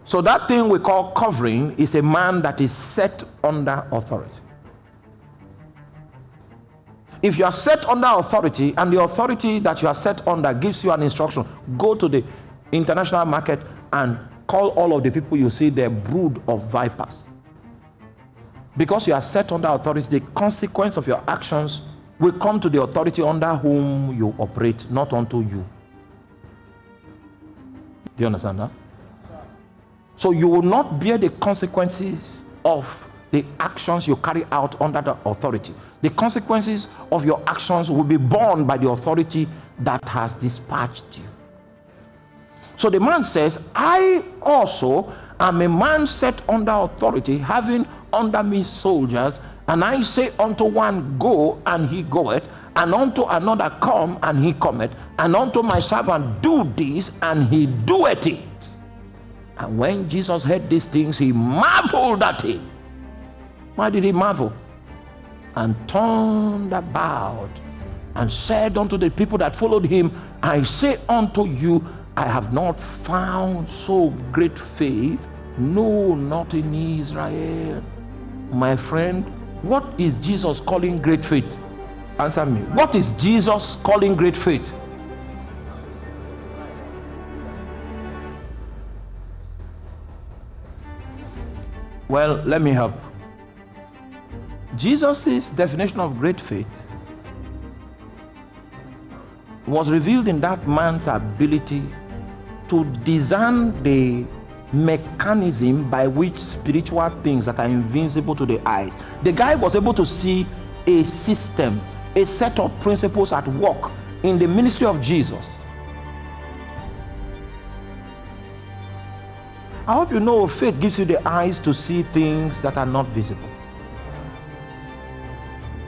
So that thing we call covering is a man that is set under authority. If you are set under authority and the authority that you are set under gives you an instruction, go to the international market and call all of the people you see there brood of vipers. Because you are set under authority, the consequence of your actions will come to the authority under whom you operate, not unto you. Do you understand that? So you will not bear the consequences of the actions you carry out under the authority. The consequences of your actions will be borne by the authority that has dispatched you. So the man says, I also am a man set under authority, having under me soldiers, and I say unto one, go, and he goeth, and unto another, come, and he cometh, and unto my servant, do this, and he doeth it. And when Jesus heard these things, he marveled at him. Why did he marvel? And turned about and said unto the people that followed him, I say unto you, I have not found so great faith, no, not in Israel. My friend, what is Jesus calling great faith? Answer me. What is Jesus calling great faith? Well, let me help. Jesus' definition of great faith was revealed in that man's ability to discern the mechanism by which spiritual things that are invisible to the eyes. The guy was able to see a system, a set of principles at work in the ministry of Jesus. I hope you know faith gives you the eyes to see things that are not visible.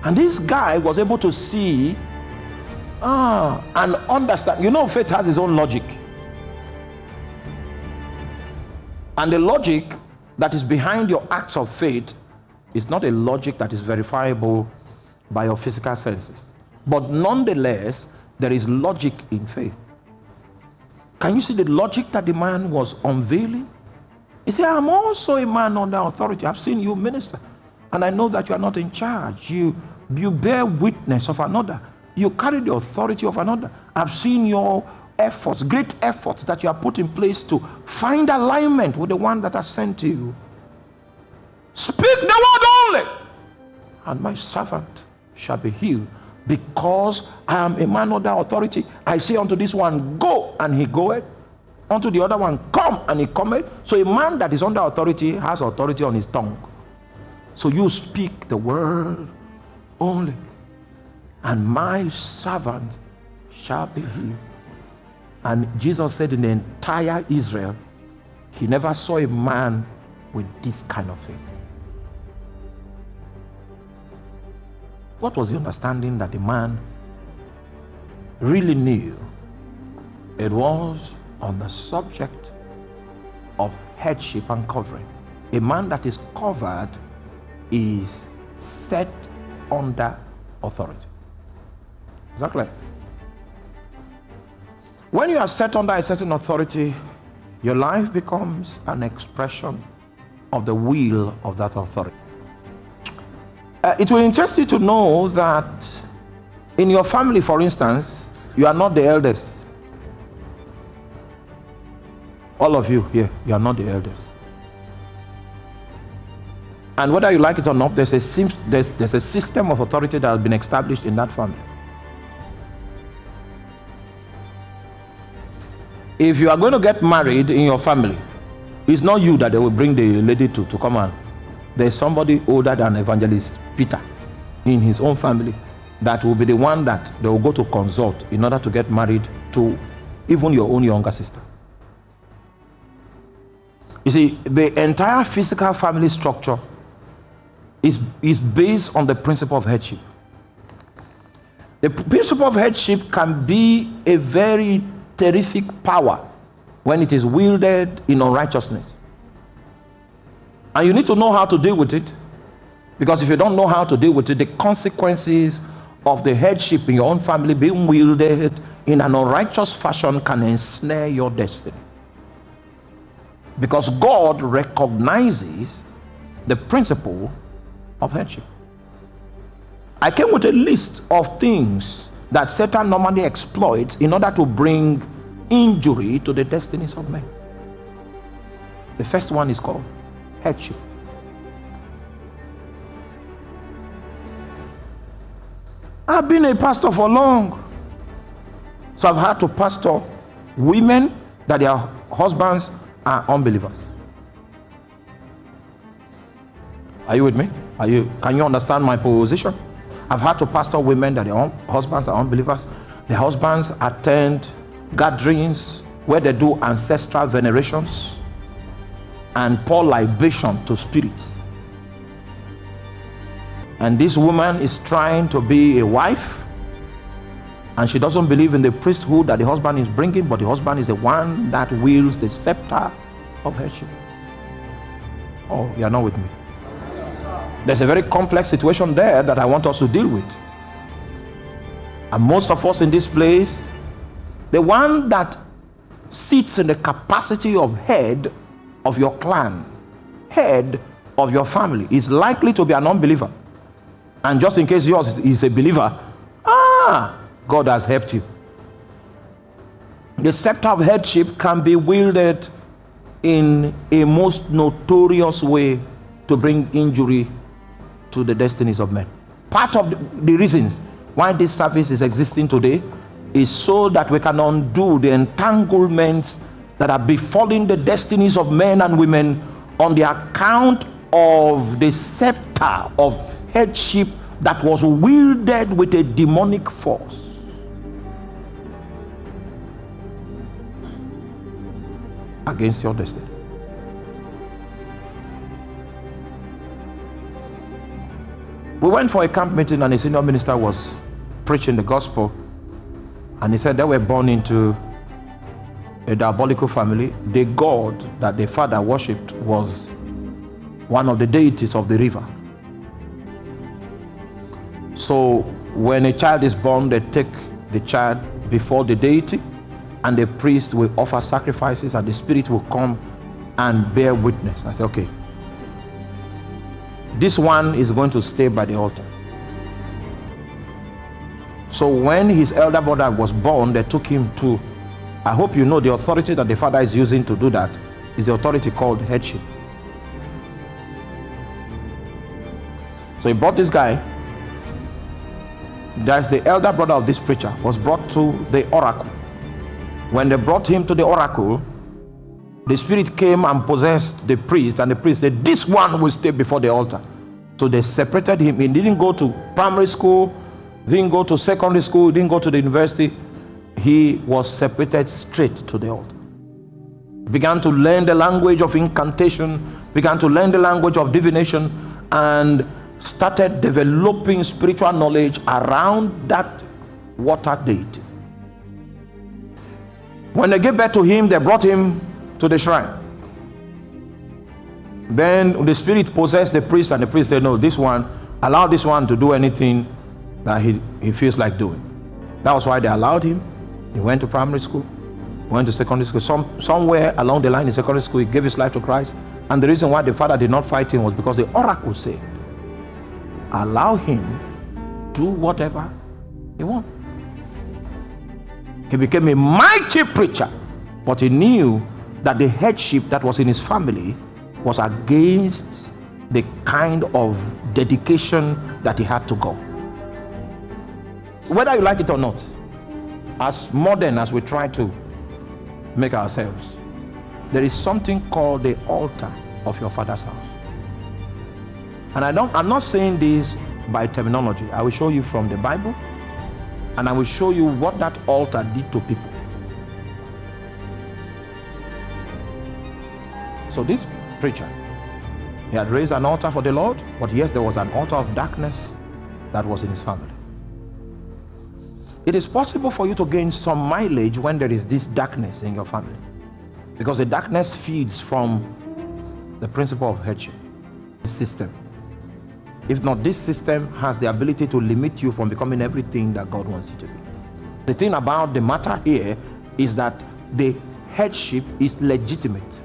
And this guy was able to see and understand. You know, faith has its own logic. And the logic that is behind your acts of faith is not a logic that is verifiable by your physical senses. But nonetheless, there is logic in faith. Can you see the logic that the man was unveiling? He said, I'm also a man under authority. I've seen you minister, and I know that you are not in charge. You bear witness of another. You carry the authority of another. I've seen your efforts, great efforts that you have put in place to find alignment with the one that has sent you. Speak the word only, and my servant shall be healed, because I am a man under authority. I say unto this one, go, and he goeth. Unto the other one, come, and he cometh. So a man that is under authority has authority on his tongue. So you speak the word only, and my servant shall be healed. And Jesus said in the entire Israel, he never saw a man with this kind of faith. What was the understanding that the man really knew? It was on the subject of headship and covering. A man that is covered is set under authority. Is that clear? When you are set under a certain authority, your life becomes an expression of the will of that authority. It will interest you to know that in your family, for instance, you are not the eldest. All of you here, you are not the eldest. And whether you like it or not, there's a system of authority that has been established in that family. If you are going to get married in your family, it's not you that they will bring the lady to come on. There's somebody older than Evangelist Peter in his own family that will be the one that they will go to consult in order to get married to even your own younger sister. You see, the entire physical family structure is based on the principle of headship. The principle of headship can be a very terrific power when it is wielded in unrighteousness. And you need to know how to deal with it, because if you don't know how to deal with it, the consequences of the headship in your own family being wielded in an unrighteous fashion can ensnare your destiny. Because God recognizes the principle of headship. I came with a list of things that Satan normally exploits in order to bring injury to the destinies of men. The first one is called headship. I've been a pastor for long, so I've had to pastor women that their husbands are unbelievers. Are you with me? Can you understand my position? I've had to pastor women that their husbands are unbelievers. Their husbands attend gatherings where they do ancestral venerations and pour libation to spirits. And this woman is trying to be a wife, and she doesn't believe in the priesthood that the husband is bringing, but the husband is the one that wields the scepter of headship. Oh, you are not with me. There's a very complex situation there that I want us to deal with. And most of us in this place, the one that sits in the capacity of head of your clan, head of your family, is likely to be an unbeliever. And just in case yours is a believer, God has helped you. The scepter of headship can be wielded in a most notorious way to bring injury to the destinies of men. Part of the reasons why this service is existing today is so that we can undo the entanglements that are befalling the destinies of men and women on the account of the scepter of headship that was wielded with a demonic force. Against your destiny. We went for a camp meeting and a senior minister was preaching the gospel, and he said they were born into a diabolical family. The god that the father worshipped was one of the deities of the river. So when a child is born, they take the child before the deity, and the priest will offer sacrifices, and the spirit will come and bear witness. I said, okay, this one is going to stay by the altar. So when his elder brother was born, they took him to, I hope you know the authority that the father is using to do that is the authority called headship. So he brought this guy. That's the elder brother of this preacher, was brought to the oracle. When they brought him to the oracle, the spirit came and possessed the priest, and the priest said, this one will stay before the altar. So they separated him. He didn't go to primary school, didn't go to secondary school, didn't go to the university. He was separated straight to the altar. Began to learn the language of incantation, began to learn the language of divination, and started developing spiritual knowledge around that water deity. When they gave birth to him, they brought him to the shrine. Then the spirit possessed the priest, and the priest said, no, this one, allow this one to do anything that he feels like doing. That was why they allowed him. He went to primary school, went to secondary school. Somewhere along the line in secondary school, he gave his life to Christ. And the reason why the father did not fight him was because the oracle said, allow him do whatever he wants. He became a mighty preacher, but he knew that the headship that was in his family was against the kind of dedication that he had to God. Whether you like it or not, as modern as we try to make ourselves, there is something called the altar of your father's house. And I'm not saying this by terminology. I will show you from the Bible, and I will show you what that altar did to people. So this preacher, he had raised an altar for the Lord, but yes, there was an altar of darkness that was in his family. It is possible for you to gain some mileage when there is this darkness in your family, because the darkness feeds from the principle of headship, this system. If not, this system has the ability to limit you from becoming everything that God wants you to be. The thing about the matter here is that the headship is legitimate.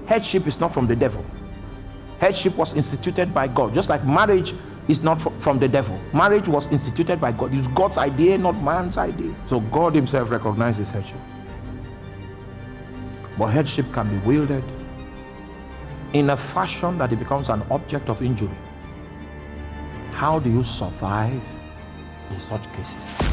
headship is not from the devil. Headship was instituted by God, just like marriage is not from the devil. Marriage was instituted by God. It's God's idea, not man's idea. So God himself recognizes headship. But headship can be wielded in a fashion that it becomes an object of injury. How do you survive in such cases?